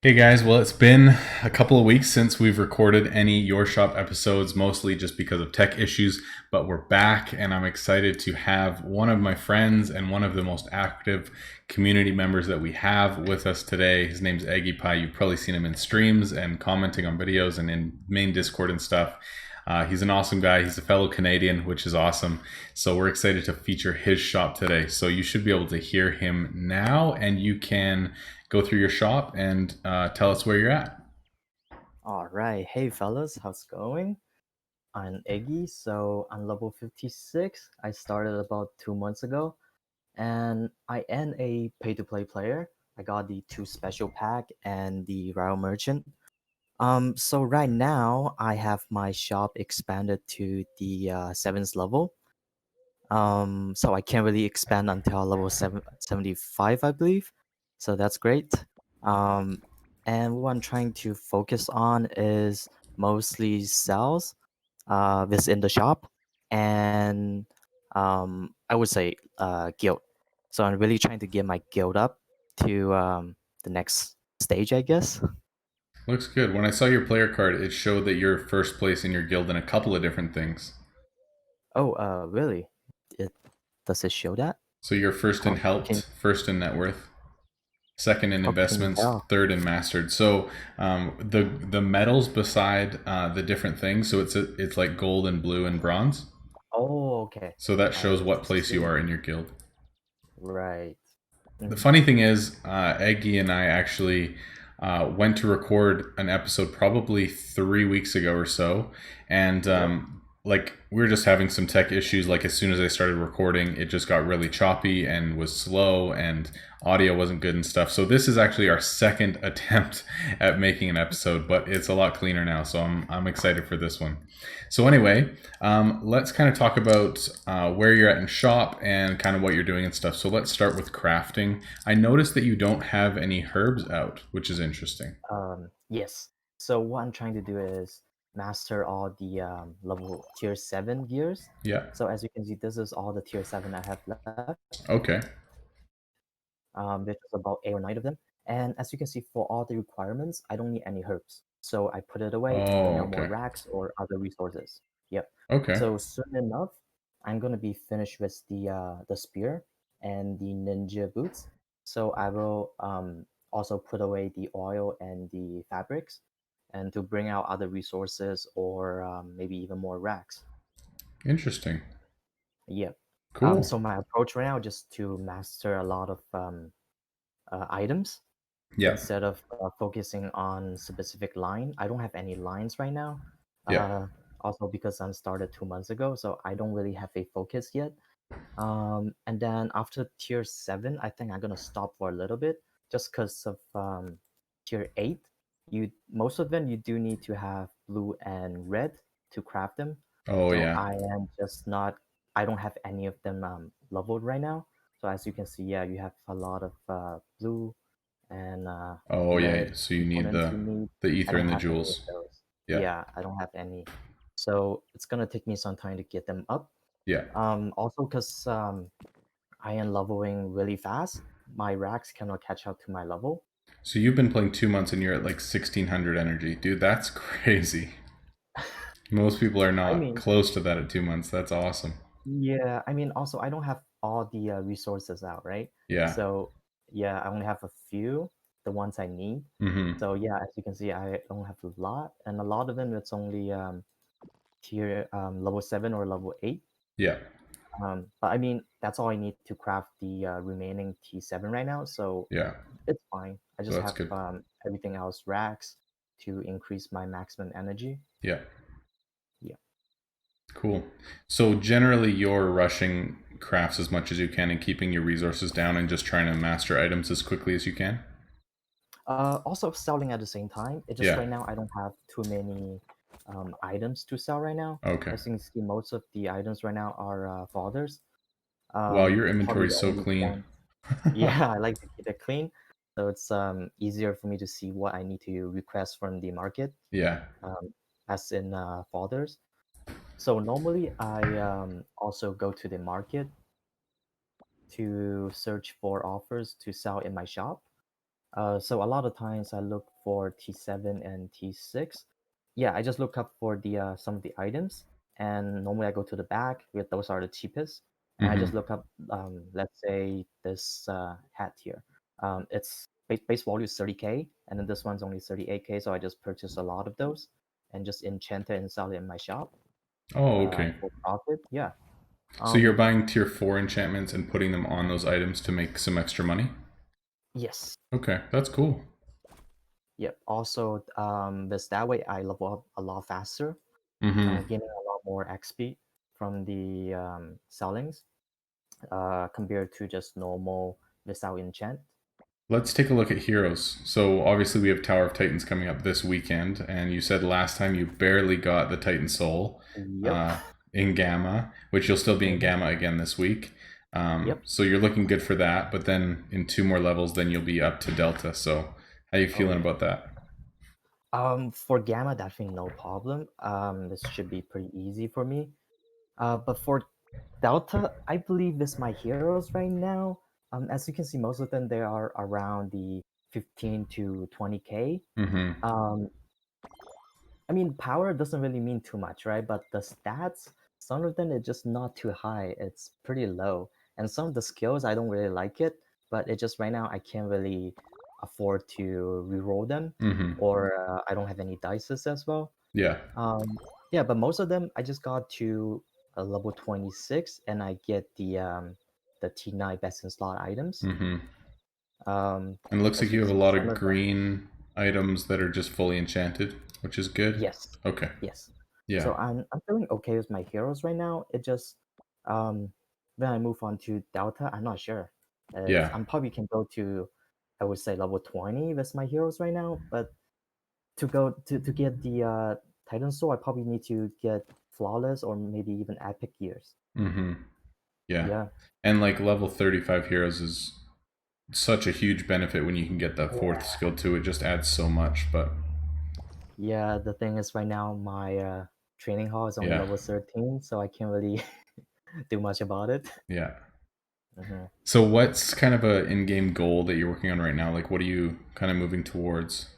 Hey guys, well, it's been a couple of weeks since we've recorded any Your Shop episodes, mostly just because of tech issues, but we're back and I'm excited to have one of my friends and one of the most active community members that we have with us today. His name's EggyPie. You've probably seen him in streams and commenting on videos and in main Discord and stuff. He's an awesome guy. He's a fellow Canadian, which is awesome. So we're excited to feature his shop today. So you should be able to hear him now, and you can go through your shop and tell us where you're at. All right. Hey, fellas, how's it going? I'm Iggy, so I'm level 56. I started about 2 months ago, and I am a pay to play player. I got the two special pack and the Royal Merchant. So right now I have my shop expanded to the seventh level. So I can't really expand until level 75, I believe. So that's great. Um, and what I'm trying to focus on is mostly sales within the shop and I would say guild. So I'm really trying to get my guild up to the next stage, I guess. Looks good. When I saw your player card, it showed that you're first place in your guild in a couple of different things. Oh, really? It does it show that? So you're first in How can helped, first in net worth, second in how can you investments, tell? third in mastered. So the medals beside the different things. So it's like gold and blue and bronze. Oh, okay. So that I shows what place you see. are in your guild. Right. The Mhm. funny thing is, Eggy and I actually went to record an episode probably 3 weeks ago or so, and Yep. like we were just having some tech issues. Like as soon as I started recording, it just got really choppy and was slow, and audio wasn't good and stuff. So this is actually our second attempt at making an episode, but it's a lot cleaner now. So I'm excited for this one. So anyway, let's kind of talk about where you're at in shop and kind of what you're doing and stuff. So let's start with crafting. I noticed that you don't have any herbs out, which is interesting. Yes. So what I'm trying to do is master all the level tier 7 gears. Yeah. So as you can see, this is all the tier 7 I have left. Okay. There's just about 8 or 9 of them. And as you can see, for all the requirements, I don't need any herbs. So I put it away, bring Oh, out more okay. racks or other resources. Yep. Okay. So soon enough, I'm gonna be finished with the spear and the ninja boots. So I will also put away the oil and the fabrics, and to bring out other resources or maybe even more racks. Interesting. Yep. Cool. So my approach right now just to master a lot of items Yeah. instead of focusing on specific line. I don't have any lines right now. Yeah. Uh, Also because I'm started 2 months ago, so I don't really have a focus yet. And then after tier 7, I think I'm gonna stop for a little bit just because of tier 8. You most of them you do need to have blue and red to craft them. Oh, So yeah. I am just not. I don't have any of them leveled right now. So as you can see, yeah, you have a lot of blue and Oh, red yeah. So you need components you need. the I ether don't and the have any of jewels. those. Yeah. Yeah, I don't have any. So it's gonna take me some time to get them up. Yeah. Also because I am leveling really fast, my racks cannot catch up to my level. So you've been playing 2 months and you're at like 1600 energy, dude. That's crazy. Most people are I not mean, close to that at 2 months. That's awesome. yeah, I mean, also I don't have all the resources out, right? Yeah. So yeah, I only have a few, the ones I need. Mm-hmm. So yeah, as you can see, I don't have a lot, and a lot of them it's only tier level 7 or level 8. Yeah. But I mean, that's all I need to craft the remaining T7 right now, so Yeah. it's fine. I So just that's have good. everything else racks to increase my maximum energy. Yeah. Yeah. Cool. So generally, you're rushing crafts as much as you can and keeping your resources down and just trying to master items as quickly as you can. Also selling at the same time. It just Yeah. right now I don't have too many items to sell right now. Okay. As you can see, most of the items right now are fodders. Wow, your Probably inventory is the so only clean. one. Yeah, I like to keep it clean, so it's easier for me to see what I need to request from the market, Yeah. um, as in fodders. So normally I also go to the market to search for offers to sell in my shop. So a lot of times I look for T7 and T6. Yeah, I just look up for the some of the items, and normally I go to the back because those are the cheapest, and I just Hmm. look up, let's say this hat here. Its base value is 30K, and then this one's only 38K, so I just purchase a lot of those and just enchant it and sell it in my shop Oh, okay. for profit. Yeah. So you're Um. buying tier 4 enchantments and putting them on those items to make some extra money? Yes. Okay, that's cool. Yep. Also, this that way I level up a lot faster, Hmm. gaining a lot more XP from the sellings compared to just normal without enchant. Let's take a look at heroes. So obviously we have Tower of Titans coming up this weekend, and you said last time you barely got the Titan Soul Yep. uh, in Gamma, which you'll still be in Hmm. Gamma again this week. Yep. So you're looking good for that, but then in two more levels, then you'll be up to Delta. So how you Oh feeling yeah. about that? For Gamma, definitely no problem. This should be pretty easy for me. But for Delta, I believe this my heroes right now. As you can see, most of them they are around the 15 to 20K. Mm-hmm. Um, I mean, power doesn't really mean too much, right? But the stats, some of them are just not too high. It's pretty low. And some of the skills, I don't really like it, but it just right now I can't really afford to reroll them, Mm-hmm. or I don't have any dices as well. Yeah. Um, yeah, but most of them I just got to a level 26, and I get the T9 best in slot items. Mm-hmm. Um, And it looks like as you you can have a see, lot some of of them, green items that are just fully enchanted, which is good. yes, Okay. yes. Yeah. So I'm feeling okay with my heroes right now. It just um when I move on to Delta, I'm not sure. It's Yeah. I'm probably can go to, I would say, level 20 with my heroes right now, but to get the Titan Soul, I probably need to get flawless or maybe even epic gears. Mm-hmm. Yeah. Yeah. And like level 35 heroes is such a huge benefit when you can get that fourth Yeah. skill too. It just adds so much. But Yeah, the thing is right now my training hall is only yeah, level 13, so I can't really do much about it. yeah. Mhm. So what's kind of a in-game goal that you're working on right now? Like what are you kind of moving towards?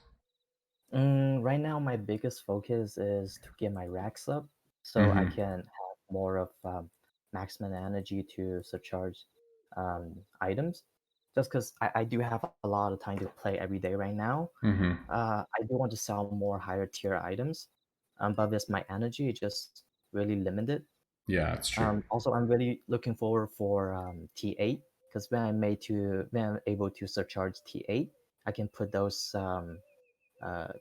Right now, my biggest focus is to get my racks up so I Mm-hmm. can have more of maximum energy to surcharge items. Just because I do have a lot of time to play every day right now, Mm-hmm. I do want to sell more higher tier items, but with my energy, it's just really limited. Yeah, it's true. Also, I'm really looking forward for T8 because when I'm able to surcharge T8, I can put those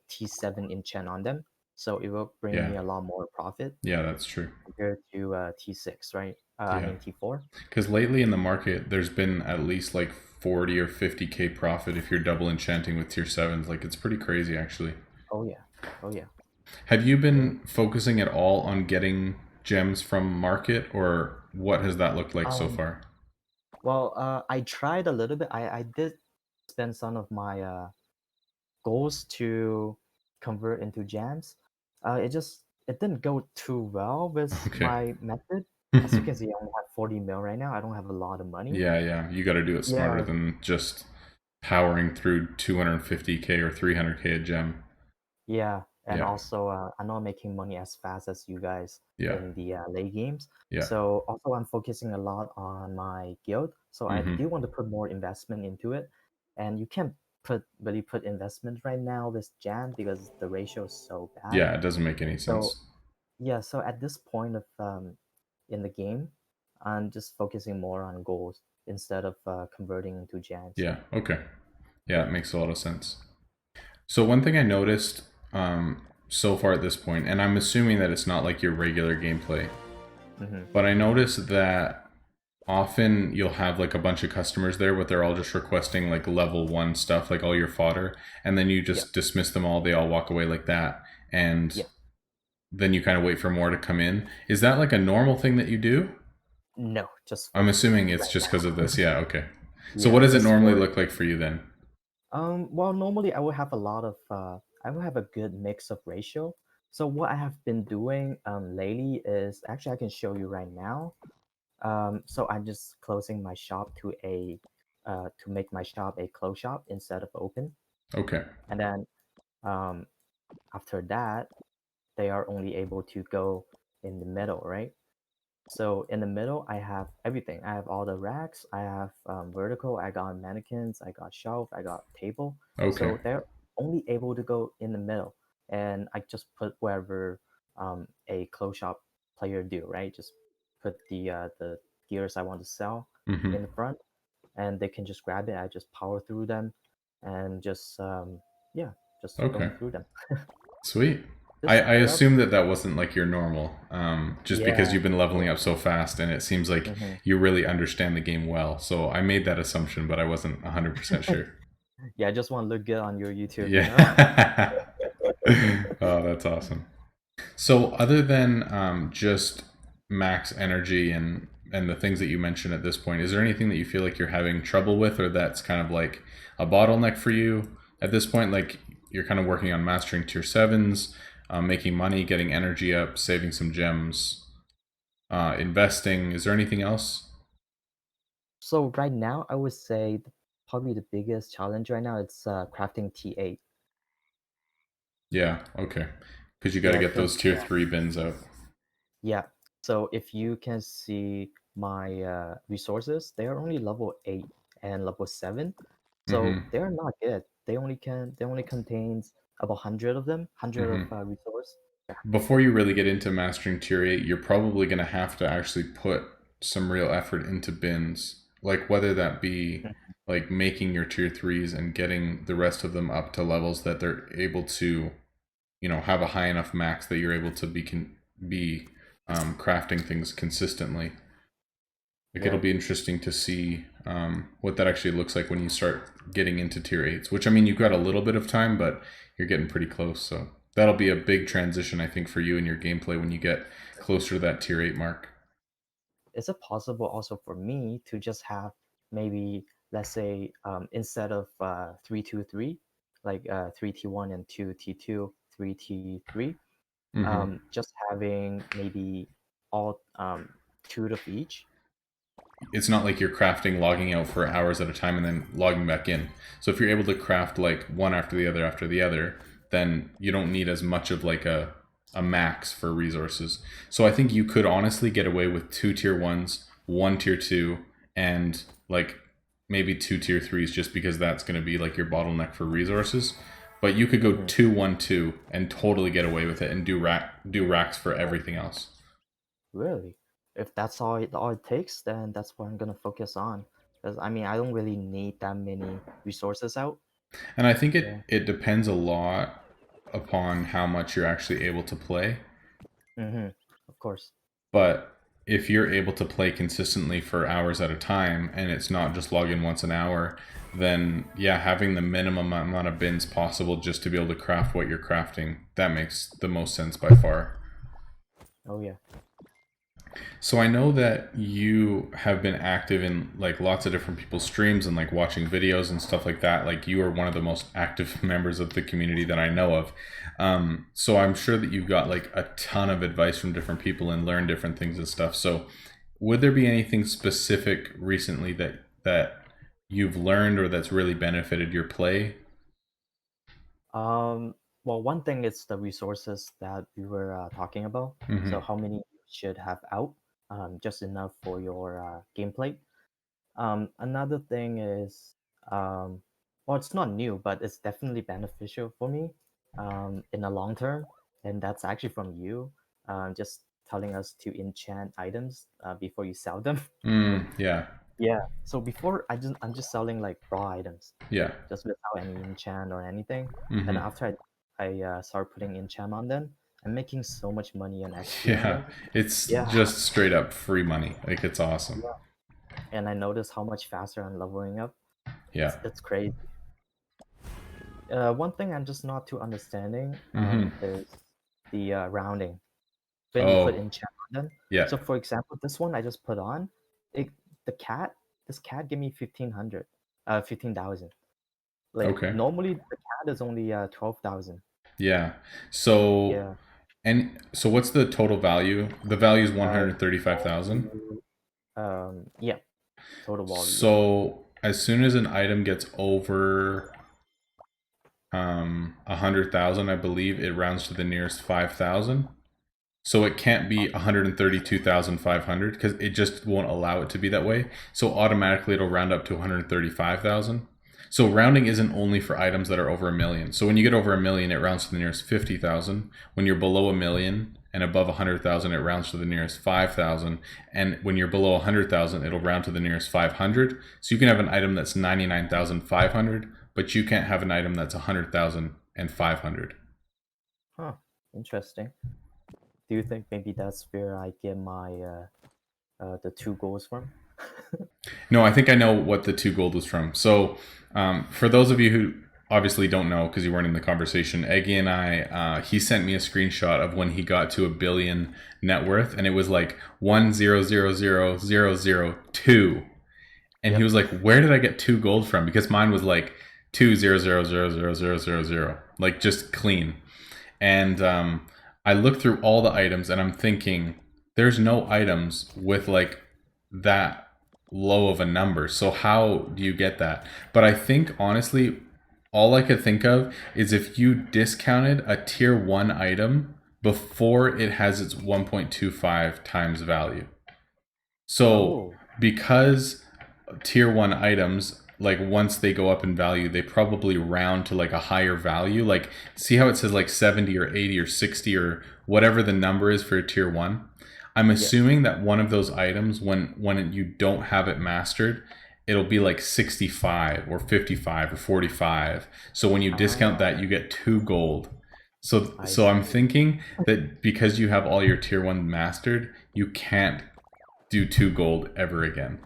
T7 enchant on them. So it will bring Yeah. me a lot more profit Yeah, that's true. compared to T6, right? I Yeah. mean T4. Because lately in the market, there's been at least like 40 or 50K profit if you're double enchanting with tier sevens. Like it's pretty crazy actually. Oh yeah, oh yeah. Have you Mm. been focusing at all on getting gems from market, or what has that looked like so Um, far? well, I tried a little bit. I did spend some of my goals to convert into jams. It didn't go too well with Okay. my method. As you can see, I only have 40 mil right now. I don't have a lot of money. Yeah, yeah. You got to do it smarter Yeah, than just powering through 250K or 300K a gem. yeah, and Yeah, also I'm not making money as fast as you guys yeah, in the late games. yeah. So also I'm focusing a lot on my guild. So I Hmm. do want to put more investment into it, and you can't put investment right now with Jam because the ratio is so bad. Yeah, it doesn't make any So sense. yeah, so at this point of in the game, I'm just focusing more on goals instead of converting into jams. Yeah, okay. Yeah, Yeah. it makes a lot of sense. So one thing I noticed so far at this point, and I'm assuming that it's not like your regular gameplay, Mm-hmm. but I noticed that often you'll have like a bunch of customers there, but they're all just requesting like level one stuff, like all your fodder, and then you Yeah. just dismiss them all. They all walk away like that, and Yeah. then you kind of wait for more to come in. Is that like a normal thing that you do? No, just I'm for assuming it's right just because of now. this. Yeah, okay. So what Yeah, does it just normally for look like for you then? well, normally I will have a lot of I will have a good mix of ratio. So what I have been doing lately is actually I can show you right now. So I'm just closing my shop to a to make my shop a closed shop instead of open. Okay. And then um, after that, they are only able to go in the middle, right? So in the middle, I have everything. I have all the racks. I have vertical. I got mannequins. I got shelf. I got table. Okay. So they're only able to go in the middle, and I just put wherever a close shop player do, right? Just put the gears I want to sell Mm-hmm. in the front, and they can just grab it. I just power through them, and just yeah, just Okay. going through them. Sweet. I, Just I set up. assume that that wasn't like your normal, just because Yeah. you've been leveling up so fast and it seems like Mhm. you really understand the game well. So I made that assumption, but I wasn't 100% sure. Yeah, I just want to look good on your YouTube, you know? Yeah. Oh, that's awesome. So other than just max energy and the things that you mentioned at this point, is there anything that you feel like you're having trouble with, or that's kind of like a bottleneck for you at this point? Like you're kind of working on mastering tier sevens, making money, getting energy up, saving some gems, investing. Is there anything else? So right now, I would say probably the biggest challenge right now it's crafting T8. Yeah. Okay. Because you got to Yeah, get those because tier three bins out. yeah. So if you can see my resources, they are only level 8 and level 7. So Mm-hmm. they're not good. They only contains about 100 of them, 100 of Mm-hmm. resource. Yeah. Before you really get into mastering tier 8, you're probably going to have to actually put some real effort into bins, like whether that be Mhm. like making your tier 3s and getting the rest of them up to levels that they're able to, have a high enough max that you're able to be crafting things consistently. Like it'll Yeah. be interesting to see what that actually looks like when you start getting into tier 8s, which I mean, you've got a little bit of time, but you're getting pretty close. So that'll be a big transition, I think, for you and your gameplay when you get closer to that tier 8 mark. Is it possible also for me to just have maybe, let's say, instead of 323, like 3T1 and 2T2, 3T3, Hmm. just having maybe all two of each? It's not like you're crafting, logging out for hours at a time, and then logging back in. So if you're able to craft like one after the other, then you don't need as much of like a max for resources. So I think you could honestly get away with two tier ones, one tier two, and like maybe two tier threes, just because that's going to be like your bottleneck for resources. But you could go Hmm. 2-1-2 and totally get away with it and do racks for everything else. Really? If that's all it takes, then that's what I'm gonna focus on. Because I mean, I don't really need that many resources out. And I think Yeah. it depends a lot upon how much you're actually able to play. Mm-hmm. Of course. But if you're able to play consistently for hours at a time and it's not just log in once an hour, then yeah, having the minimum amount of bins possible just to be able to craft what you're crafting, that makes the most sense by far. Oh yeah. So I know that you have been active in like lots of different people's streams and like watching videos and stuff like that. Like you are one of the most active members of the community that I know of. So I'm sure that you've got like a ton of advice from different people and learned different things and stuff. So would there be anything specific recently that you've learned or that's really benefited your play? Um, well, one thing is the resources that we were talking about. Mm-hmm. So how many you should have out, just enough for your gameplay. Another thing is, well, it's not new, but it's definitely beneficial for me in the long term, and that's actually from you, just telling us to enchant items before you sell them. Yeah. Yeah. So before I'm just selling like raw items, Yeah. just without any enchant or anything. Then Mm-hmm. after I start putting enchant on them, I'm making so much money and XP on Yeah. them. It's Yeah. just straight up free money. Like it's awesome. Yeah. And I notice how much faster I'm leveling up. Yeah. It's crazy. One thing I'm just not too understanding Mm-hmm. is the rounding when you put Oh, enchant on them. yeah. So for example, this one I just put on, it the cat this cat gave me 1500, 15,000. Like Okay. normally the cat is only 12,000. Yeah. So Yeah. so what's the total value? The value is Uh, 135,000. value, yeah, total value. Yeah. So as soon as an item gets over 100,000, I believe it rounds to the nearest 5,000. So it can't be 132,500 because it just won't allow it to be that way. So automatically it'll round up to 135,000. So rounding isn't only for items that are over a million. So when you get over a million, it rounds to the nearest 50,000. When you're below a million and above 100,000, it rounds to the nearest 5,000. And when you're below 100,000, it'll round to the nearest 500. So you can have an item that's 99,500, but you can't have an item that's 100,500. Huh. Interesting. Do you think maybe that's where I get my the 2 goals from? No, I think I know what the 2 gold was from. So, for those of you who obviously don't know because you weren't in the conversation, Eggy and I, he sent me a screenshot of when he got to 1 billion net worth, and it was like 1,000,002, and he Yep. was like, "Where did I get 2 gold from?" Because mine was like 2,000,000,000, like just clean. And I looked through all the items, and I'm thinking, there's no items with like that low of a number. So how do you get that? But I think honestly, all I could think of is if you discounted a tier 1 item before it has its 1.25 times value. So Oh. because tier 1 items, like once they go up in value, they probably round to like a higher value. Like see how it says like 70 or 80 or 60 or whatever the number is for a tier 1. I'm Yeah. assuming that one of those items, when you don't have it mastered, it'll be like 65 or 55 or 45. So when you discount that, Ah, you get 2 gold. So I so I'm see. thinking that because you have all your tier 1 mastered, you can't do 2 gold ever again.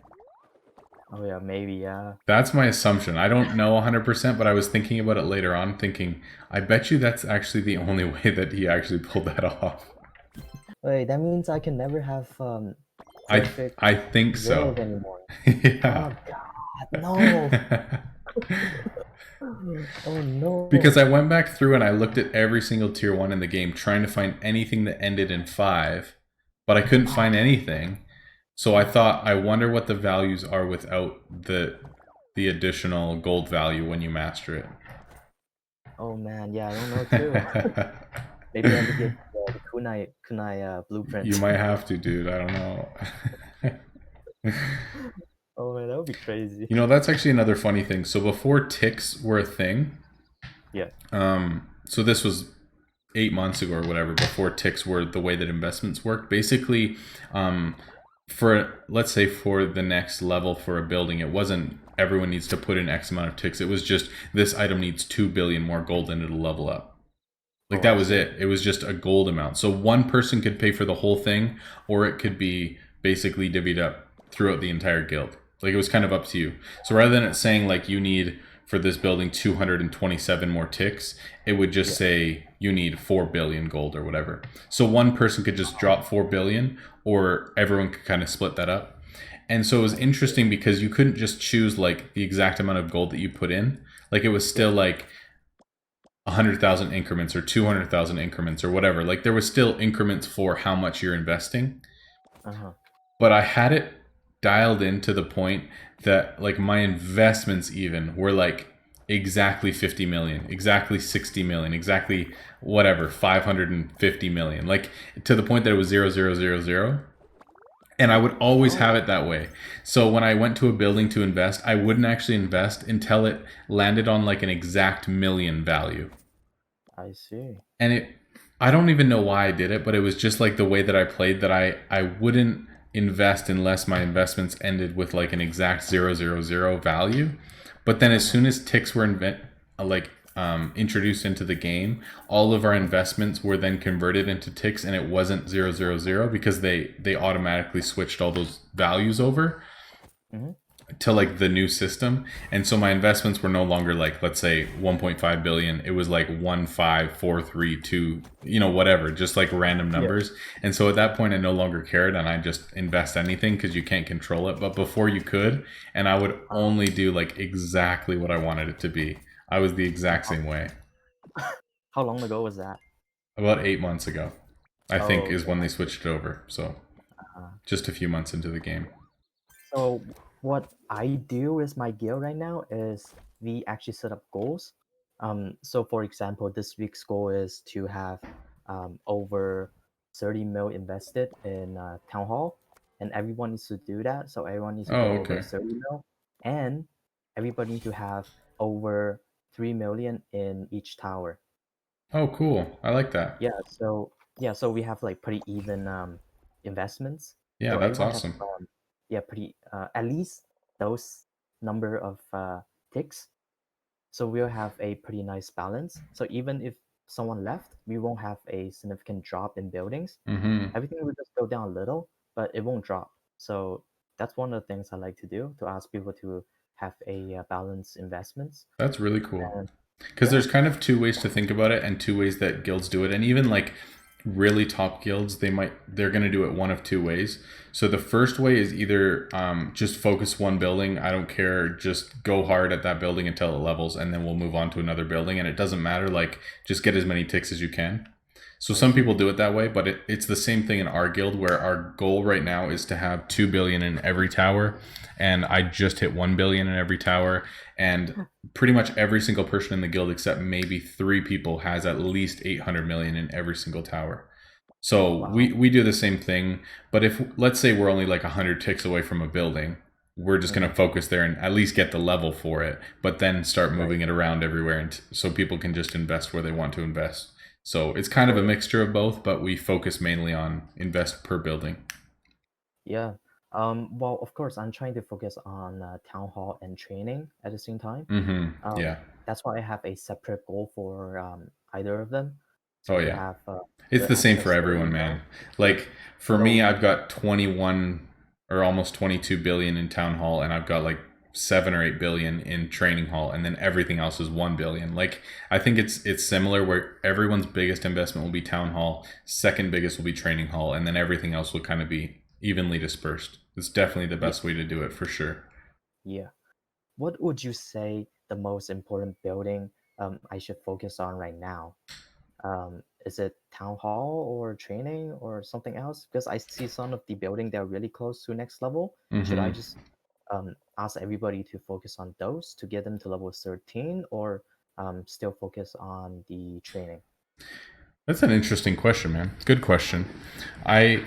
Oh yeah, maybe yeah. That's my assumption. I don't know 100%, but I was thinking about it later on, thinking, I bet you that's actually the only way that he actually pulled that off. Wait, that means I can never have I perfect I think so. world anymore. Yeah. Oh God, no! Oh Because no! I went back through and I looked at every single tier 1 in the game trying to find anything that ended in 5, but I couldn't find anything. So I thought, I wonder what the values are without the additional gold value when you master Oh man, yeah, I don't know too. it. Maybe I have to get the kunai You blueprint. might have to, dude. I don't know. Oh man, that would be crazy. You know, that's actually another funny thing. So before ticks were a thing, Yeah. so this was 8 months ago or whatever, before ticks were the way that investments worked. Basically, for let's say for the next level for a building, it wasn't everyone needs to put in X amount of ticks. It was just this item needs 2 billion more gold and it'll level up. Like Oh, that I was see. it. It was just a gold amount. So one person could pay for the whole thing, or it could be basically divvied up throughout the entire guild. Like it was kind of up to you. So rather than it saying like you need for this building 227 more ticks, it would just Yeah. say you need 4 billion gold or whatever. So one person could just drop 4 billion, or everyone could kind of split that up. And so it was I see. interesting because you couldn't just choose like the exact amount of gold that you put in. Like it was Yeah. still like 100,000 increments or 200,000 increments or whatever. Like there was still increments for how much you're investing, Uh-huh. but I had it dialed in to the point that like my investments even were like exactly 50 million, exactly 60 million, exactly whatever, 550 million. Like to the point that it was 0,000. And I would always have Oh, it that way. So when I went to a building to invest, I wouldn't actually invest until it landed on like an exact million value. I see. And it, I don't even know why I did it, but it was just like the way that I played, that I wouldn't invest unless my investments ended with like an exact 0,000 value. But then as Uh-huh. soon as ticks were introduced into the game, all of our investments were then converted into ticks, and it wasn't 0,000 because they automatically switched all those values over Mm-hmm. to like the new system. And so my investments were no longer like, let's say 1.5 billion. It was like 15432, whatever, just like random Yeah. numbers. And so at that point I no longer cared, and I just invest anything because you can't control it. But before you could, and I would only do like exactly what I wanted it to be. I was the exact How, same way. how long ago was that? About 8 months ago, I think, Oh, is okay. when they switched it over. So Uh, just a few months into the game. so what I do with my guild right now is we actually set up goals. So for example, this week's goal is to have over 30 mil invested in town hall, and everyone needs to do that. So everyone needs to Oh, go over okay. 30 mil, and everybody need to have over 3 million in each tower. Oh, cool. I like that. So we have like pretty even investments. Yeah, So that's everyone have awesome. pretty at least those number of ticks. So we'll have a pretty nice balance. So even if someone left, we won't have a significant drop in buildings. Mm-hmm. Everything will just go down a little, but it won't drop. So that's one of the things I like to do to ask people to have a balanced investments. That's really cool. And Because yeah, there's kind of two ways to think about it and two ways that guilds do it. And even like really top guilds, they're going to do it one of two ways. So the first way is either just focus one building. I don't care. Just go hard at that building until it levels, and then we'll move on to another building. And it doesn't matter. Like just get as many ticks as you can. So I some people see. do it that way, but it's the same thing in our guild where our goal right now is to have 2 billion in every tower, and I just hit 1 billion in every tower, and pretty much every single person in the guild except maybe 3 people has at least 800 million in every single tower. So Wow. we do the same thing, but if let's say we're only like 100 ticks away from a building, we're just going Hmm. to focus there and at least get the level for it, but then start Right. moving it around everywhere and so people can just invest where they want to invest. So it's kind of Oh a yeah. mixture of both, but we focus mainly on invest per building. Yeah. Well, of course, I'm trying to focus on town hall and training at the same time. Mm-hmm. Um, Yeah. that's why I have a separate goal for either of them, Oh to yeah. have It's the the same for excess 30 everyone, mil. man. Like for me, So I've got 21 or almost 22 billion in town hall, and I've got like 7 or 8 billion in training hall, and then everything else is 1 billion. Like I think it's similar where everyone's biggest investment will be town hall, second biggest will be training hall, and then everything else will kind of be evenly dispersed. It's definitely the yeah, best way to do it for sure. yeah. What would you say the most important building I should focus on right now? Is it town hall or training or something else? Because I see some of the building that are really close to next level. Should I Mm-hmm. just ask everybody to focus on those to get them to level 13, or still focus on the training? That's an interesting question, man. Good question. I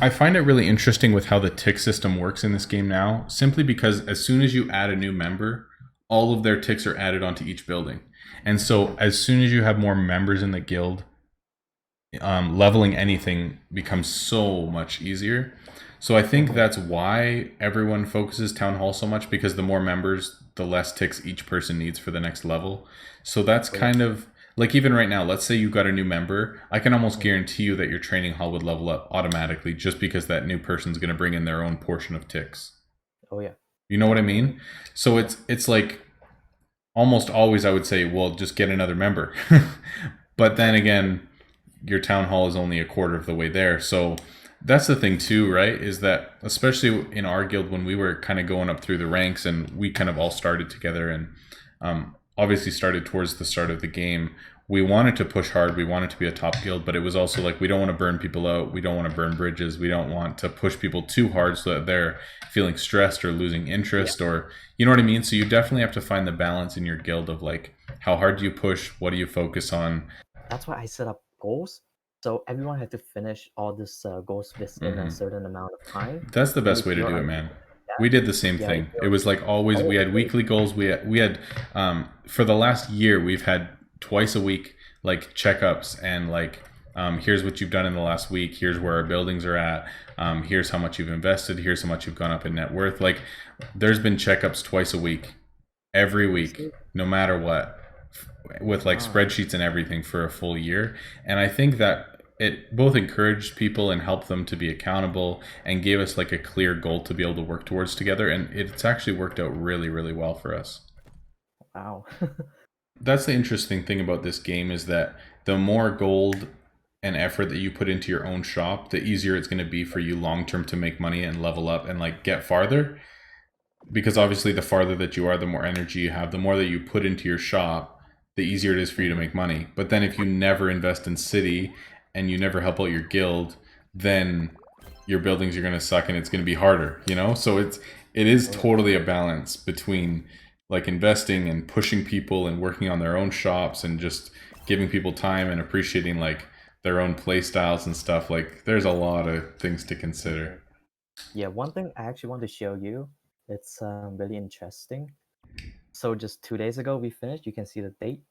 I find it really interesting with how the tick system works in this game now, simply because as soon as you add a new member, all of their ticks are added onto each building. And so Hmm. as soon as you have more members in the guild, leveling anything becomes so much easier. So I think Hmm. that's why everyone focuses town hall so much, because the more members, the less ticks each person needs for the next level. So that's Oh yeah. kind of like even right now, let's say you got a new member, I can almost Hmm. guarantee you that your training hall would level up automatically just because that new person's going to bring in their own portion of ticks. Oh yeah. You know what I Definitely. mean? So Yeah. it's like almost always I would say, well, just get another member. But then again, your town hall is only a quarter of the way there. So that's the thing too, right? Is that especially in our guild when we were kind of going up through the ranks and we kind of all started together and obviously started towards the start of the game. We wanted to push hard. We wanted to be a top guild, but it was also like we don't want to burn people out. We don't want to burn bridges. We don't want to push people too hard so that they're feeling stressed or losing Yeah. interest or you know what I mean? So you definitely have to find the balance in your guild of like how hard do you push? What do you focus on? That's why I set up goals. So everyone had to finish all this goals within a Hmm. certain amount of time. That's the And best if way to you're do it, unable man. to do that, We did the same yeah, if thing. It you're was like always we oh had really? weekly goals. We had for the last year we've had twice a week like checkups and like here's what you've done in the last week. Here's where our buildings are at. Here's how much you've invested. Here's how much you've gone up in net worth. Like there's been checkups twice a week, every I week, see. no matter what, with like Ah, spreadsheets and everything for a full year. And I think that it both encouraged people and helped them to be accountable and gave us like a clear goal to be able to work towards together. And it's actually worked out really, really well for us. wow. That's the interesting thing about this game is that the more gold and effort that you put into your own shop, the easier it's going to be for you long term to make money and level up and like get farther, because obviously the farther that you are, the more energy you have, the more that you put into your shop, the easier it is for you to Mhm. make money. But then if you never invest in city and you never help out your guild, then your buildings are going to suck and it's going to be harder, you know? So it is Oh, totally a balance between like investing and pushing people and working on their own shops and just giving people time and appreciating like their own play styles and stuff. Like there's a lot of things to consider. mhm. Yeah, one thing I actually want to show you, it's really interesting. So just 2 days ago we finished. You can see the date,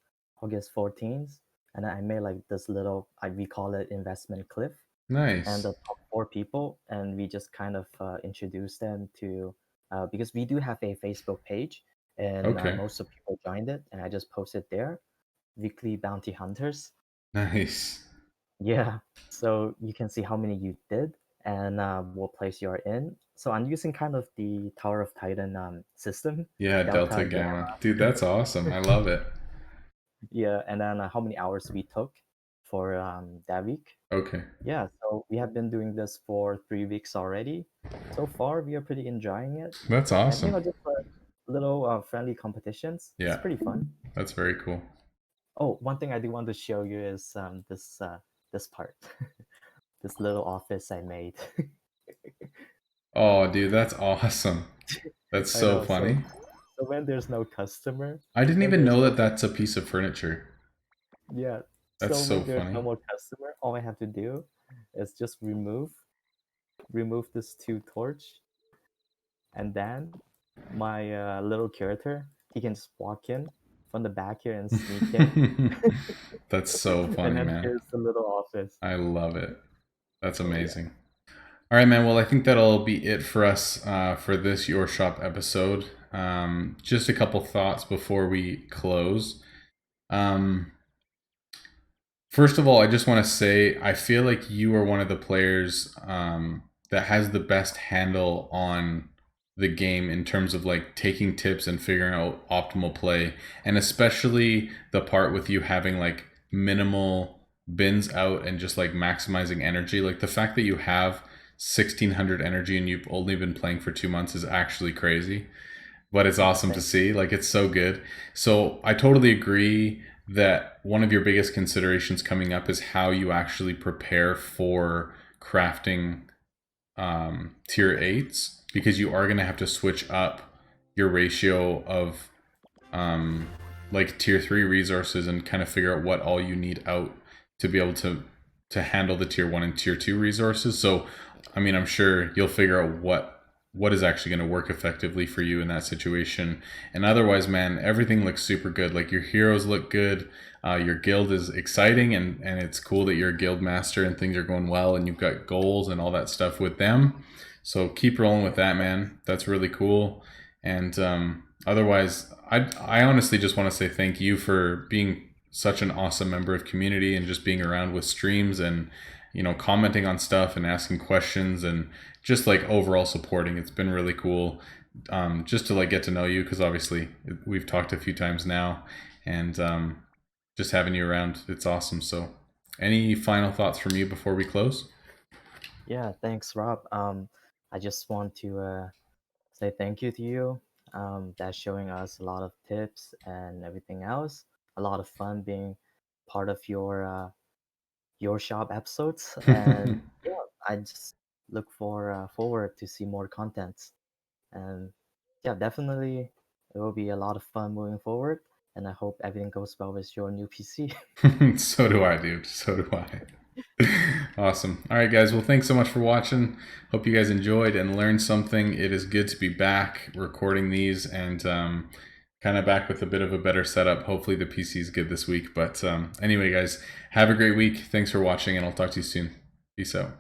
August 14th, and I made like this little, we call it investment cliff, and Nice. the top four people, and we just kind of introduced them to, because we do have a Facebook page, and Okay. most of people joined it, and I just posted there, weekly bounty hunters. Nice. Yeah, so you can see how many you did and what place you are in. So I'm using kind of the Tower of Titan system, Yeah, Delta Delta, Gamma. Gamma. Dude, that's awesome. I love it. Yeah, and then how many hours we took for that week. Okay. Yeah, so we have been doing this for 3 weeks already. So far, we are pretty enjoying it, That's and awesome. just little friendly competitions. It's Yeah, pretty fun. that's very cool. Oh, one thing I do want to show you is this part, this little office I made. Oh, dude, that's awesome. That's I so know. So, funny. so when there's no customer, I didn't when even there's know no that that's a piece of furniture. yeah, That's so so when there's funny. no more customer, all I have to do is just remove this two torch, and then my little character, he can just walk in from the back here and sneak in, That's so and funny, then man. here's the little office. I love it. That's Oh yeah. amazing. All right, man. Well, I think that'll be it for us for this Your Shop episode. Just a couple thoughts before we close. Um, First of all, I just want to say I feel like you are one of the players that has the best handle on the game in terms of like taking tips and figuring out optimal play, and especially the part with you having like minimal bins out and just like maximizing energy. Like the fact that you have 1600 energy and you've only been playing for 2 months is actually crazy, but it's Oh, awesome to thank see. Like it's so good. So I totally agree that one of your biggest considerations coming up is how you actually prepare for crafting tier eights, because you are going to have to switch up your ratio of um, like tier three resources and kind of figure out what all you need out to be able to handle the tier one and tier two resources. So, I mean, I'm sure you'll figure out what is actually going to work effectively for you in that situation. And otherwise, man, everything looks super good. Like your heroes look good. Your guild is exciting, and it's cool that you're a guild master and things are going well and you've got goals and all that stuff with them. So keep rolling with that, man. That's really cool. And otherwise, I honestly just want to say thank you for being such an awesome member of community and just being around with streams and commenting on stuff and asking questions and just like overall supporting. It's been really cool just to like get to know you, because obviously we've talked a few times now, and just having you around, it's awesome. So, any final thoughts from you before we close? Yeah, thanks, Rob. I just want to say thank you to you. That's showing us a lot of tips and everything else. A lot of fun being part of your shop episodes, and yeah, I just look forward to see more content. And yeah, definitely it will be a lot of fun moving forward. And I hope everything goes well with your new PC. So do I, dude. So do I. Awesome. All right, guys. Well, thanks so much for watching. Hope you guys enjoyed and learned something. It is good to be back recording these and kind of back with a bit of a better setup. Hopefully, the PC is good this week. But anyway, guys, have a great week. Thanks for watching, and I'll talk to you soon. Peace out.